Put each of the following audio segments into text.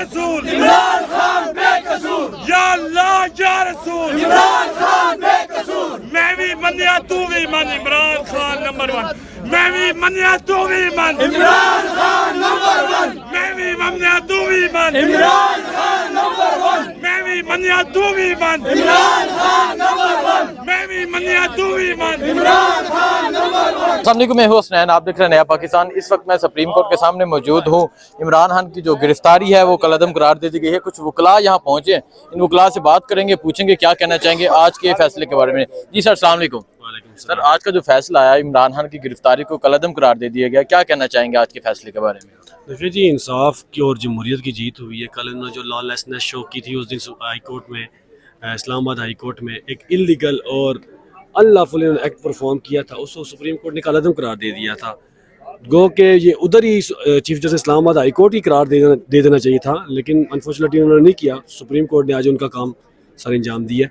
रसूल इमरान खान बेकसूर, या अल्लाह या रसूल इमरान खान बेकसूर, मैं भी मनिया तू भी मन इमरान खान नंबर 1 मैं भी मनिया तू भी मन इमरान खान नंबर 1, मैं भी मनिया तू भी मन इमरान खान नंबर 1, मैं भी मनिया तू भी मन इमरान खान नंबर 1, मैं भी मनिया तू भी मन इमरान खान नंबर 1। अस्सलाम वालेकुम, मैं हूं हसनैन, आप देख रहे हैं नया पाकिस्तान। इस वक्त मैं सुप्रीम कोर्ट के सामने मौजूद हूं। इमरान खान की जो गिरफ्तारी है वो कलअदम करार दे दी गई है। कुछ वकला यहाँ पहुंचे, इन वकला से बात करेंगे, पूछेंगे क्या कहना चाहेंगे आज के फैसले के बारे में। जी सर, अस्सलाम वालेकुम। सर, आज का जो फैसला आया, इमरान खान की गिरफ्तारी को कलअदम करार दे दिया गया, क्या कहना चाहेंगे आज के फैसले के बारे में? देखिए जी, इंसाफ की और जमहूरियत की जीत हुई है। कल इन्होंने जो लॉलेसनेस शो की थी उस दिन हाई कोर्ट में, इस्लामाबाद हाई कोर्ट में एक इलीगल और अनलॉफुल एक्ट परफॉर्म किया था, उसको सुप्रीम कोर्ट ने कलअदम करार दे दिया था। गो के ये उधर ही chief justice Islamabad high court ही करार दे देना चाहिए था, लेकिन अनफॉर्चुनेटली उन्होंने नहीं किया। सुप्रीम कोर्ट ने आज उनका काम सर अंजाम दिया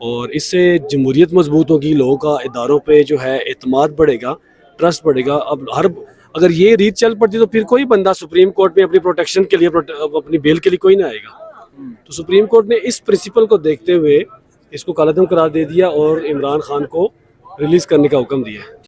और इससे जमहूरियत मजबूत होगी, लोगों का इदारों पे जो है एतमाद बढ़ेगा, ट्रस्ट बढ़ेगा। अब अगर ये रीत चल पड़ती तो फिर कोई बंदा सुप्रीम कोर्ट में अपनी प्रोटेक्शन के लिए, अपनी बेल के लिए कोई ना आएगा। तो सुप्रीम कोर्ट ने इस प्रिंसिपल को देखते हुए इसको कलअदम करार दे दिया और इमरान खान को रिलीज करने का हुक्म दिया।